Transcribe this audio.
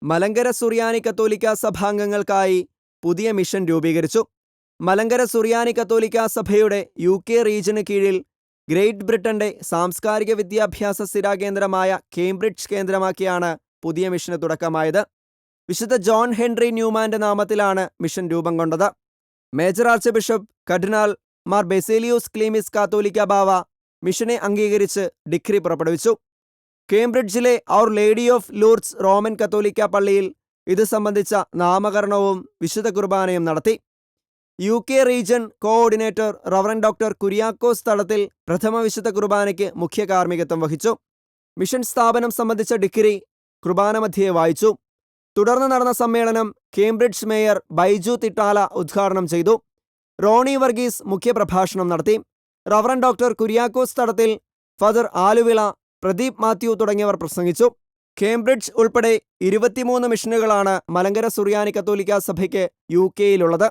മലങ്കര സുറിയാനി കത്തോലിക്കാ സഭാംഗങ്ങൾക്കായി പുതിയ മിഷൻ രൂപീകരിച്ചു. മലങ്കര സുറിയാനി കത്തോലിക്കാ സഭയുടെ UK റീജിയന് കീഴിൽ ഗ്രേറ്റ് ബ്രിട്ടന്റെ സാംസ്കാരിക വിദ്യാഭ്യാസ സ്ഥിരാകേന്ദ്രമായ കേംബ്രിഡ്ജ് കേന്ദ്രമാക്കിയാണ് പുതിയ മിഷന് തുടക്കമായത്. വിശുദ്ധ ജോൺ ഹെൻറി ന്യൂമാന്റെ നാമത്തിലാണ് മിഷൻ രൂപം കൊണ്ടത്. മേജർ ആർച്ച് ബിഷപ്പ് കർദിനാൾ മാർ ബെസേലിയോസ് ക്ലീമിസ് കാത്തോലിക്ക ബാവ മിഷനെ അംഗീകരിച്ച് ഡിക്രി പുറപ്പെടുവിച്ചു. കേംബ്രിഡ്ജിലെ Our Lady of Lourdes Roman കത്തോലിക്ക പള്ളിയിൽ ഇത് സംബന്ധിച്ച നാമകരണവും വിശുദ്ധ കുർബാനയും നടത്തി. UK region coordinator reverend doctor Kuriakose Thadathil പ്രഥമ വിശുദ്ധ കുർബാനയ്ക്ക് മുഖ്യ കാർമ്മികത്വം വഹിച്ചു. മിഷൻ സ്ഥാപനം സംബന്ധിച്ച ഡിക്രി കുർബാന മധ്യേ വായിച്ചു. തുടർന്ന് നടന്ന സമ്മേളനം കേംബ്രിഡ്ജ് മേയർ ബൈജു തിട്ടാല ഉദ്ഘാടനം ചെയ്തു. റോണി വർഗീസ് മുഖ്യപ്രഭാഷണം നടത്തി. റവറൻ ഡോക്ടർ കുര്യാക്കോസ് തടത്തിൽ, ഫാദർ ആലുവിള, പ്രദീപ് മാത്യു തുടങ്ങിയവർ പ്രസംഗിച്ചു. കേംബ്രിഡ്ജ് ഉൾപ്പെടെ 23 മിഷനുകളാണ് മലങ്കര സുറിയാനി കത്തോലിക്കാ സഭയ്ക്ക് UK യിലുള്ളത്.